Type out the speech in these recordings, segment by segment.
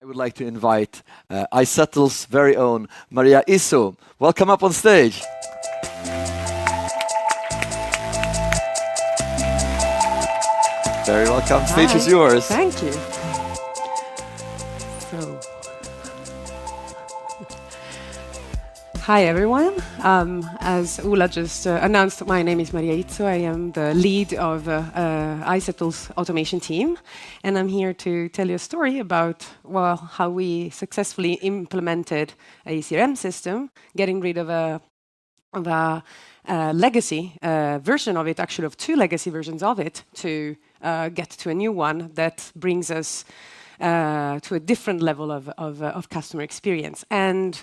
I would like to invite iZettle's very own Maria Izzo. Welcome up on stage. Very welcome. Stage is yours. Thank you. So, hi everyone. As Ola just announced, my name is Maria Izzo. I am the lead of iZettle's automation team, and I'm here to tell you a story about how we successfully implemented a CRM system, getting rid of a legacy version of it, actually of two legacy versions of it, to get to a new one that brings us to a different level of customer experience. And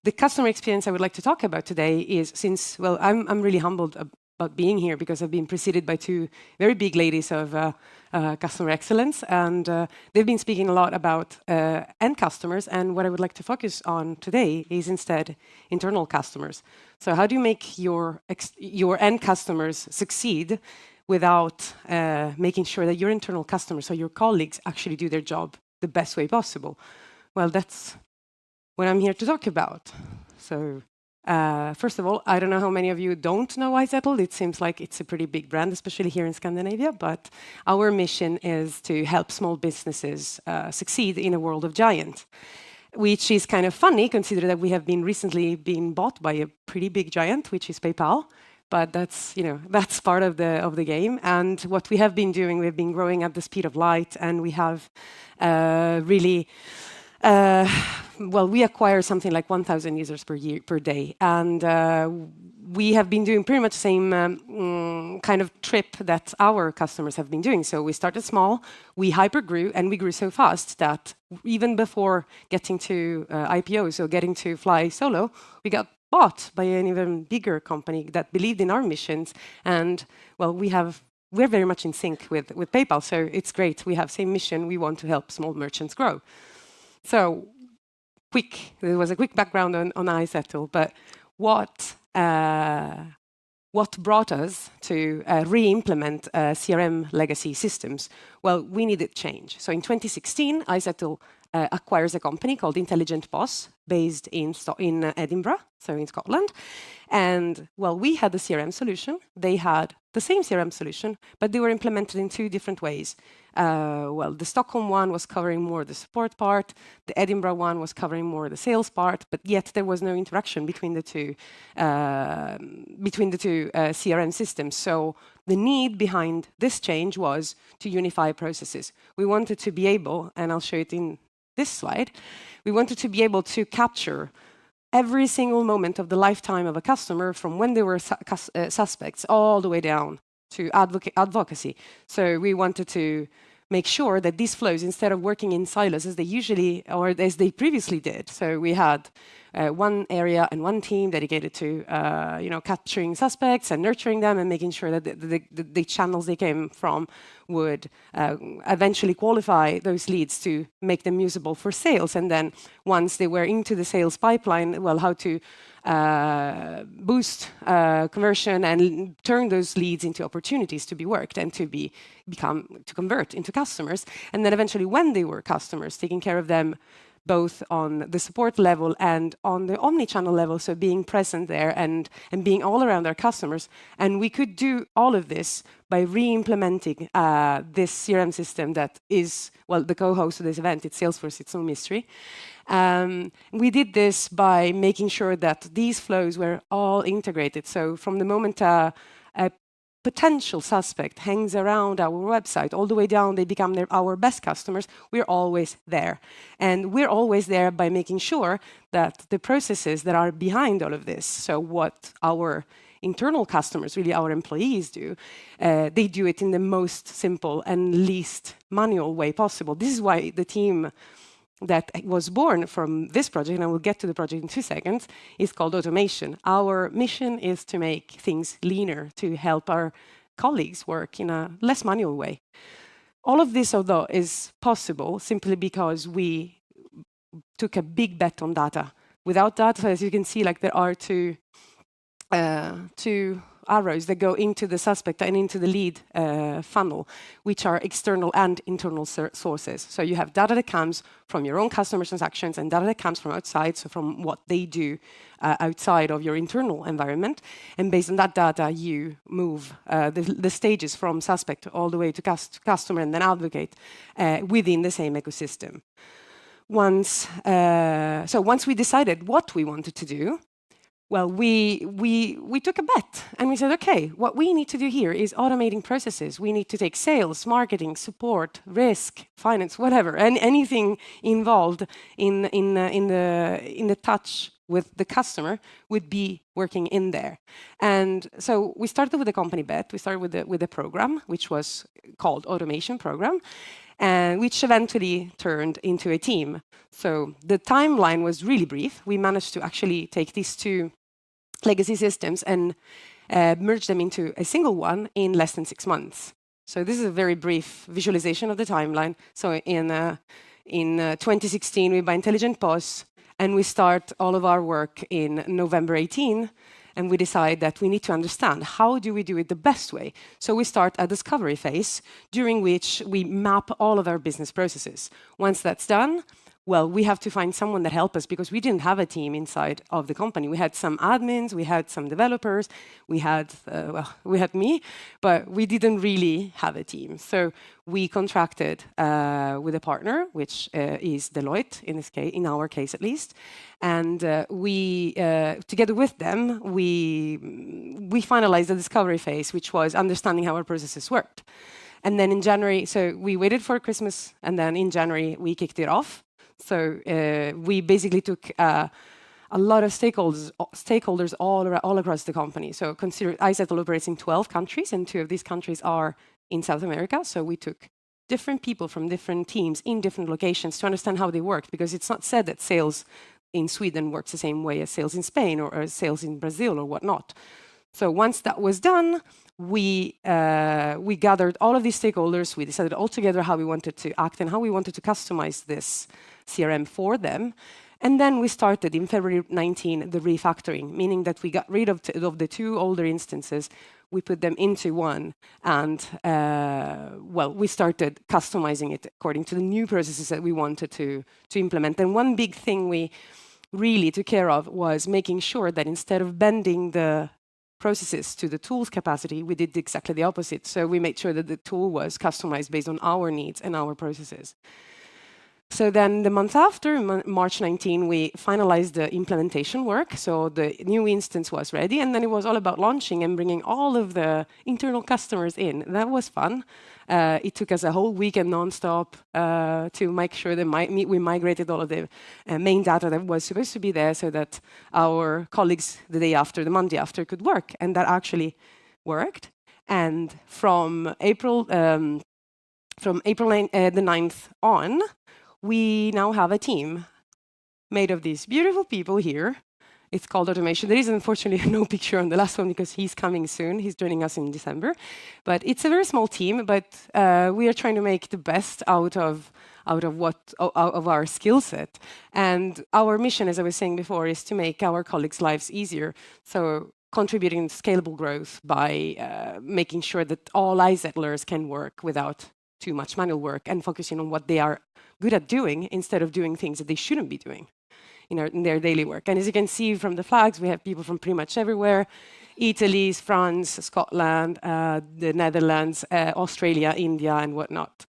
the customer experience I would like to talk about today is, since, well, I'm really humbled about being here because I've been preceded by two very big ladies of customer excellence, and they've been speaking a lot about end customers, and what I would like to focus on today is instead internal customers. So how do you make your end customers succeed without making sure that your internal customers, so your colleagues, actually do their job the best way possible? Well, that's what I'm here to talk about. So first of all, I don't know how many of you don't know iZettle. It seems like it's a pretty big brand, especially here in Scandinavia, but our mission is to help small businesses succeed in a world of giants, which is kind of funny, considering that we have recently been bought by a pretty big giant, which is PayPal. But that's, that's part of the game. And what we have been doing, we've been growing at the speed of light, and we have really we acquire something like 1,000 users per day, and we have been doing pretty much the same kind of trip that our customers have been doing. So we started small, we hyper grew, and we grew so fast that even before getting to IPO, so getting to fly solo, we got bought by an even bigger company that believed in our missions. And well, we're very much in sync with PayPal, so it's great. We have same mission. We want to help small merchants grow. So there was a quick background on iZettle, but what brought us to re-implement CRM legacy systems? Well, we needed change. So in 2016, iZettle acquires a company called Intelligent Boss, based in Edinburgh, so in Scotland. And well, we had the CRM solution. They had the same CRM solution, but they were implemented in two different ways. The Stockholm one was covering more the support part. The Edinburgh one was covering more the sales part, but yet there was no interaction between the two CRM systems. So the need behind this change was to unify processes. We wanted to be able, and I'll show it in this slide, we wanted to be able to capture every single moment of the lifetime of a customer, from when they were suspects all the way down to advocacy. So we wanted to make sure that these flows, instead of working in silos as they usually, or as they previously did, so we had one area and one team dedicated to capturing suspects and nurturing them and making sure that the channels they came from would eventually qualify those leads to make them usable for sales. And then once they were into the sales pipeline, well, how to boost conversion and turn those leads into opportunities to be worked and to convert into customers. And then eventually, when they were customers, taking care of them both on the support level and on the omni-channel level, so being present there and being all around our customers. And we could do all of this by re-implementing this CRM system that is, well, the co-host of this event. It's Salesforce, it's no mystery. We did this by making sure that these flows were all integrated. So from the moment a potential suspect hangs around our website, all the way down, they become our best customers, we're always there. And we're always there by making sure that the processes that are behind all of this, so what our internal customers, really our employees do, they do it in the most simple and least manual way possible. This is why the team that was born from this project, and I will get to the project in 2 seconds, is called automation. Our mission is to make things leaner, to help our colleagues work in a less manual way. All of this, although, is possible simply because we took a big bet on data. Without data, as you can see, like there are two arrows that go into the suspect and into the lead funnel, which are external and internal sources. So you have data that comes from your own customer transactions and data that comes from outside, so from what they do outside of your internal environment. And based on that data, you move the stages from suspect all the way to customer and then advocate within the same ecosystem. Once we decided what we wanted to do, well, we took a bet and we said, okay, what we need to do here is automating processes. We need to take sales, marketing, support, risk, finance, whatever, and anything involved in the touch with the customer would be working in there. And so we started with a company bet. We started with a program which was called Automation Program, and which eventually turned into a team. So the timeline was really brief. We managed to actually take these two legacy systems and merge them into a single one in less than 6 months. So this is a very brief visualization of the timeline. So in 2016, we buy Intelligent POS, and we start all of our work in November 18, and we decide that we need to understand how do we do it the best way. So we start a discovery phase during which we map all of our business processes. Once that's done, well, we have to find someone that help us because we didn't have a team inside of the company. We had some admins, we had some developers, we had me, but we didn't really have a team. So we contracted with a partner, which is Deloitte in this case, in our case at least, and we together with them we finalized the discovery phase, which was understanding how our processes worked. And then in January, so we waited for Christmas, and then in January we kicked it off. So we basically took a lot of stakeholders all across the company. So consider iZettle operates in 12 countries, and 2 of these countries are in South America. So we took different people from different teams in different locations to understand how they worked, because it's not said that sales in Sweden works the same way as sales in Spain or sales in Brazil or whatnot. So once that was done, we gathered all of these stakeholders. We decided all together how we wanted to act and how we wanted to customize this CRM for them. And then we started in February 19 the refactoring, meaning that we got rid of the 2 older instances. We put them into one, and well, we started customizing it according to the new processes that we wanted to implement. And one big thing we really took care of was making sure that instead of bending the processes to the tool's capacity, we did exactly the opposite. So we made sure that the tool was customized based on our needs and our processes. So then the month after, March 19, we finalized the implementation work. So the new instance was ready, and then it was all about launching and bringing all of the internal customers in. That was fun. It took us a whole weekend nonstop to make sure that we migrated all of the main data that was supposed to be there, so that our colleagues the day after, the Monday after, could work. And that actually worked. And from April the 9th on, we now have a team made of these beautiful people here. It's called Automation. There is unfortunately no picture on the last one because he's coming soon. He's joining us in December. But it's a very small team, but we are trying to make the best out of our skill set. And our mission, as I was saying before, is to make our colleagues' lives easier. So contributing to scalable growth by making sure that all iZettlers can work without too much manual work and focusing on what they are good at doing instead of doing things that they shouldn't be doing in their daily work. And as you can see from the flags, we have people from pretty much everywhere: Italy, France, Scotland, the Netherlands, Australia, India, and whatnot.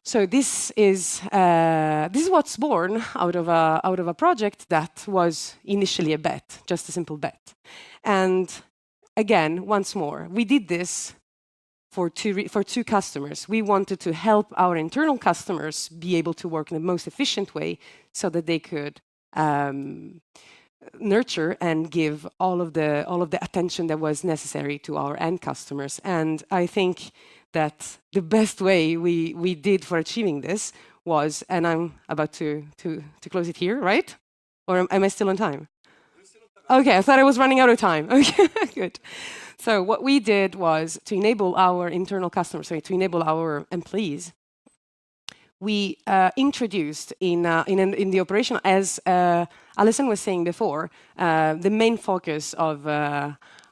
So this is what's born out of a project that was initially a bet, just a simple bet. And again, once more, we did this for two customers. We wanted to help our internal customers be able to work in the most efficient way, so that they could nurture and give all of the attention that was necessary to our end customers. And I think that the best way we did for achieving this was, and I'm about to close it here, right? Or am I still on time? Okay, I thought I was running out of time. Okay, good. So what we did was to enable our internal customers, to enable our employees. We introduced in the operation, as Alison was saying before, the main focus of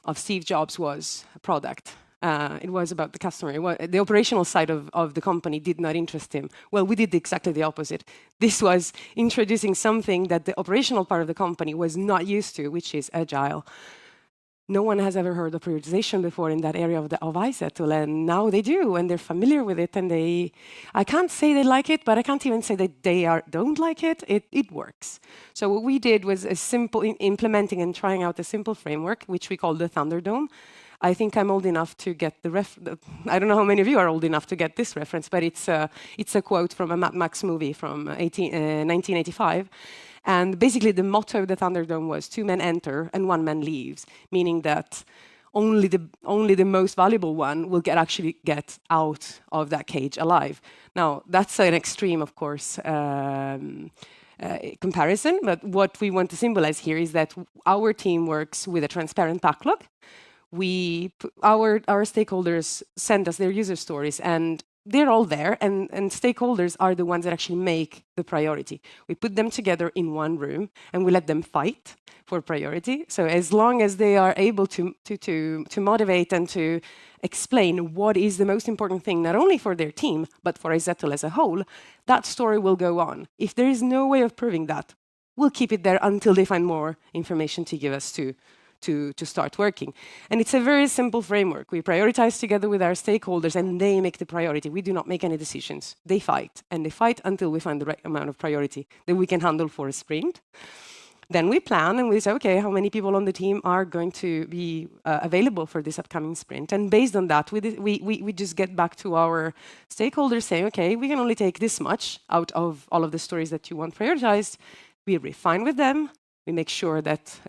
of Steve Jobs was a product. It was about the customer. The operational side of the company did not interest him. Well, we did exactly the opposite. This was introducing something that the operational part of the company was not used to, which is agile. No one has ever heard of prioritization before in that area of iZettle, and now they do, and they're familiar with it, and I can't say they like it, but I can't even say that they don't like it. It works. So what we did was a simple implementing and trying out a simple framework, which we call the Thunderdome. I think I'm old enough to get I don't know how many of you are old enough to get this reference, but it's a quote from a Mad Max movie from 1985. And basically, the motto of the Thunderdome was 2 men enter and 1 man leaves, meaning that only the most valuable one will actually get out of that cage alive. Now, that's an extreme, of course, comparison, but what we want to symbolize here is that our team works with a transparent backlog. Our stakeholders send us their user stories, and they're all there, and stakeholders are the ones that actually make the priority. We put them together in one room, and we let them fight for priority. So as long as they are able to motivate and to explain what is the most important thing, not only for their team, but for iZettle as a whole, that story will go on. If there is no way of proving that, we'll keep it there until they find more information to give us to start working. And it's a very simple framework. We prioritize together with our stakeholders, and they make the priority. We do not make any decisions. They fight, and they fight until we find the right amount of priority that we can handle for a sprint. Then we plan, and we say, okay, how many people on the team are going to be available for this upcoming sprint? And based on that, we just get back to our stakeholders saying, okay, we can only take this much out of all of the stories that you want prioritized. We refine with them. We make sure that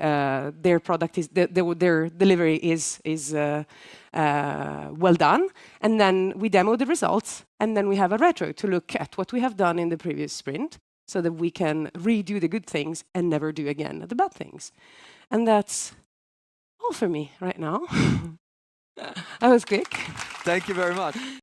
their product their delivery is well done, and then we demo the results, and then we have a retro to look at what we have done in the previous sprint, so that we can redo the good things and never do again the bad things. And that's all for me right now. That was quick. Thank you very much.